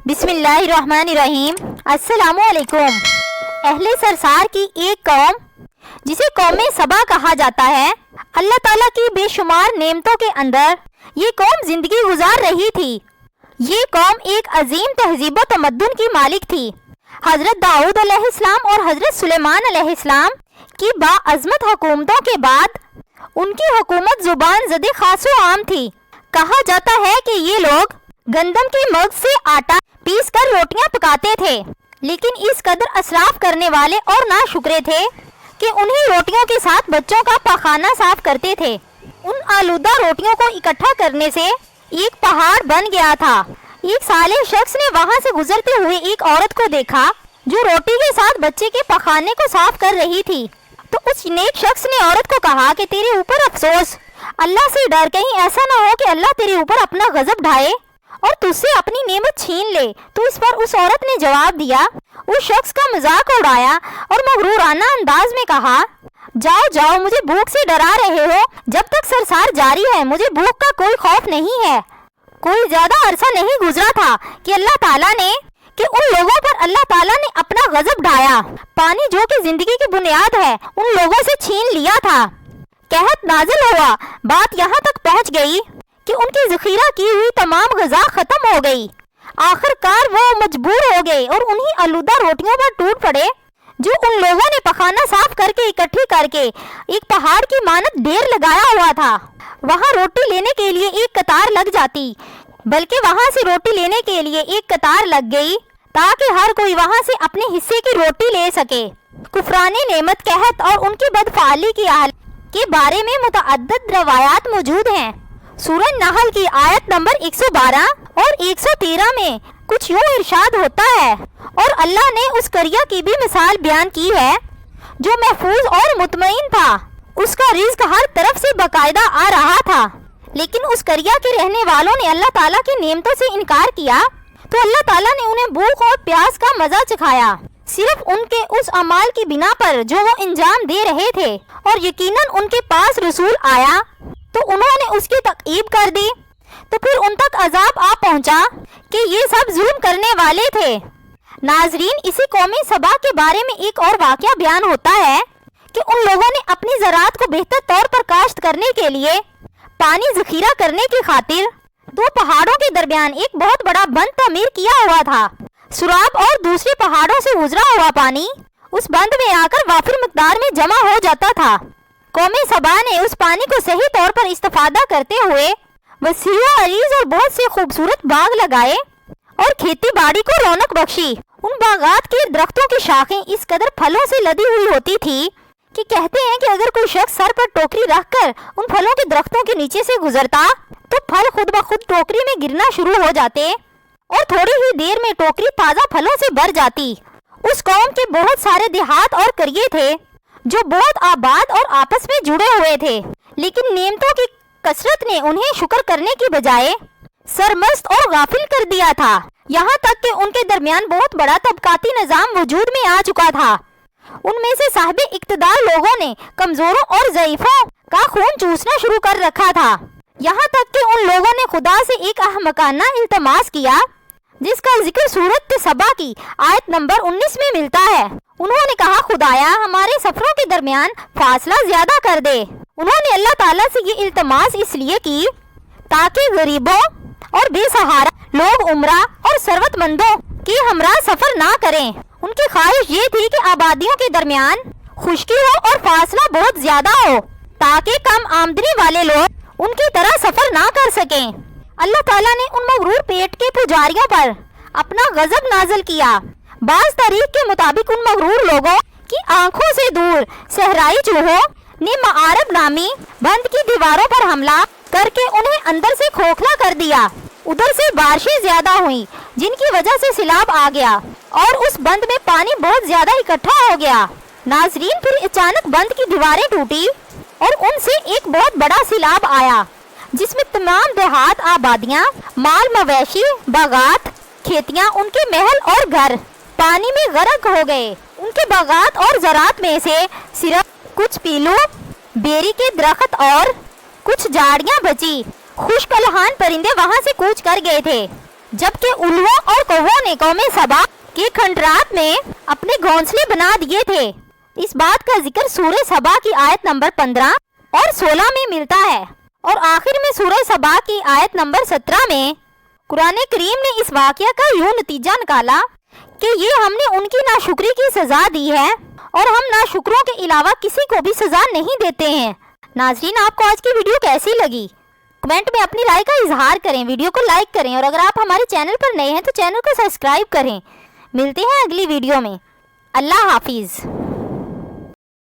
बिस्मिल्लाहिर्रहमानिर्रहीम। अस्सलामुअलैकुम। अहले सरसार की एक कौम जिसे कौम सबा कहा जाता है, अल्लाह ताला की बेशुमार नेमतों के अंदर ये कौम जिंदगी गुजार रही थी। ये कौम एक अजीम तहजीब व तमद्दुन की मालिक थी। हजरत दाऊद अलैहिस्सलाम और हजरत सुलेमान अलैहिस्सलाम की बाअज़मत हुकूमतों के बाद उनकी हुकूमत जुबान ज़दे खासो आम थी। कहा जाता है कि ये लोग गंदम के मग से आटा पीस कर रोटियां पकाते थे, लेकिन इस कदर असराफ करने वाले और नाशुक्रे थे कि उन्हीं रोटियों के साथ बच्चों का पाखाना साफ करते थे। उन आलूदा रोटियों को इकट्ठा करने से एक पहाड़ बन गया था। एक साले शख्स ने वहां से गुजरते हुए एक औरत को देखा जो रोटी के साथ बच्चे के पखाने को साफ कर रही थी। तो उस नेक शख्स ने औरत को कहा कि तेरे ऊपर अफसोस, अल्लाह से डर, कहीं ऐसा ना हो कि अल्लाह तेरे ऊपर अपना गजब ढाए और तुझसे अपनी नेमत छीन ले। तो इस पर उस औरत ने जवाब दिया, उस शख्स का मजाक उड़ाया और मगरूराना अंदाज में कहा, जाओ जाओ, मुझे भूख से डरा रहे हो। जब तक सरसार जारी है मुझे भूख का कोई खौफ नहीं है। कोई ज्यादा अरसा नहीं गुजरा था कि उन लोगों पर अल्लाह ताला ने अपना गजब ढाया। पानी जो कि जिंदगी की बुनियाद है उन लोगों से छीन लिया था। कहत नाजिल हुआ, बात यहाँ तक पहुँच गई कि उनकी ज़ख़ीरा की हुई तमाम ग़िज़ा खत्म हो गई। आखिरकार वो मजबूर हो गए और उन्हीं आलूदा रोटियों पर टूट पड़े जो उन लोगों ने पखाना साफ करके इकट्ठी करके एक पहाड़ की मानत ढेर लगाया हुआ था। वहाँ रोटी लेने के लिए एक कतार लग जाती, बल्कि वहाँ से रोटी लेने के लिए एक कतार लग गई ताकि हर कोई वहाँ से अपने हिस्से की रोटी ले सके। कुफराने नेमत कहत और उनकी बदफाली की हाल के बारे में मुतअद्दिद रवायात मौजूद हैं। सूरह नहल की आयत नंबर 112 और 113 में कुछ यूं इरशाद होता है, और अल्लाह ने उस करिया की भी मिसाल बयान की है जो महफूज और मुतमईन था। उसका रिज़्क हर तरफ से बाकायदा आ रहा था, लेकिन उस करिया के रहने वालों ने अल्लाह ताला की नेमतों से इनकार किया तो अल्लाह ताला ने उन्हें भूख और प्यास का मजा चखाया, सिर्फ उनके उस अमाल की बिना पर जो वो इंजाम दे रहे थे। और यकीनन उनके पास रसूल आया तो उन्होंने उसकी तक़यीब कर दी, तो फिर उन तक अजाब आ पहुंचा कि ये सब जुल्म करने वाले थे। नाजरीन, इसी कौमी सबा के बारे में एक और वाक़या बयान होता है कि उन लोगों ने अपनी ज़राअत को बेहतर तौर पर काश्त करने के लिए पानी ज़ख़ीरा करने की खातिर दो पहाड़ों के दरमियान एक बहुत बड़ा बंद तामीर किया हुआ था। सुराब और दूसरे पहाड़ों से गुजरा हुआ पानी उस बंद में आकर वाफिर मिक़दार में जमा हो जाता था। कौमे सबा ने उस पानी को सही तौर पर इस्तेफादा करते हुए वसीअ अरीज और बहुत से खूबसूरत बाग लगाए और खेती बाड़ी को रौनक बख्शी। उन बागात के दरख्तों की शाखें इस कदर फलों से लदी हुई होती थी कि कहते हैं कि अगर कोई शख्स सर पर टोकरी रखकर उन फलों के दरख्तों के नीचे से गुजरता तो फल खुद ब खुद टोकरी में गिरना शुरू हो जाते और थोड़ी ही देर में टोकरी ताज़ा फलों से भर जाती। उस कौम के बहुत सारे देहात और करिए थे जो बहुत आबाद और आपस में जुड़े हुए थे, लेकिन नेमतों की कसरत ने उन्हें शुक्र करने की बजाय सरमस्त और गाफिल कर दिया था। यहाँ तक कि उनके दरमियान बहुत बड़ा तबकाती निज़ाम वजूद में आ चुका था। उनमें से साहिबे इक़्तिदार लोगों ने कमजोरों और ज़ईफ़ों का खून चूसना शुरू कर रखा था। यहाँ तक कि उन लोगों ने खुदा से एक अहमकाना इल्तमास किया जिसका जिक्र सूरत सबा की आयत नंबर 19 में मिलता है। उन्होंने कहा, खुदाया हमारे सफरों के दरमियान फासला ज्यादा कर दे। उन्होंने अल्लाह ताला से ये इल्तमास इसलिए की ताकि गरीबों और बेसहारा लोग उम्रा और सरवतमंदों की हमरा सफर ना करें। उनकी ख्वाहिश ये थी कि आबादियों के दरमियान खुश्की हो और फासला बहुत ज्यादा हो ताकि कम आमदनी वाले लोग उनकी तरह सफर ना कर सकें। अल्लाह ताला ने उन मगरूर पेट के पुजारियों पर अपना गजब नाजिल किया। बाज़ तारीख के मुताबिक उन मगरूर लोगों की आंखों से दूर सहराई चूहों ने मारब नामी बंद की दीवारों पर हमला करके उन्हें अंदर से खोखला कर दिया। उधर से बारिशें ज्यादा हुई जिनकी वजह से सैलाब आ गया और उस बंद में पानी बहुत ज्यादा इकट्ठा हो गया। नाजरीन, फिर अचानक बंद की दीवारें टूटी और उनसे एक बहुत बड़ा सैलाब आया जिसमें तमाम देहात, आबादियां, माल मवेशी, बागात, खेतियां, उनके महल और घर पानी में गर्क हो गए। उनके बागात और ज़रात में से सिर्फ कुछ पीलू, बेरी के दरख्त और कुछ झाड़ियां बची। खुशकलहान परिंदे वहां से कूच कर गए थे, जबकि उल्लुओं और कौवों نے قوم سبا کے کھنڈرات میں اپنے گھونسلے بنا دیے تھے۔ اس بات کا ذکر سورہ سبا کی آیت نمبر 15 اور 16 میں ملتا ہے، اور آخر میں سورہ سبا کی آیت نمبر 17 میں قرآن کریم نے اس واقعہ کا یوں نتیجہ نکالا کہ یہ ہم نے ان کی ناشکری کی سزا دی ہے، اور ہم ناشکروں کے علاوہ کسی کو بھی سزا نہیں دیتے ہیں۔ ناظرین، آپ کو آج کی ویڈیو کیسی لگی؟ کمنٹ میں اپنی رائے کا اظہار کریں، ویڈیو کو لائک کریں، اور اگر آپ ہمارے چینل پر نئے ہیں تو چینل کو سبسکرائب کریں۔ ملتے ہیں اگلی ویڈیو میں۔ اللہ حافظ۔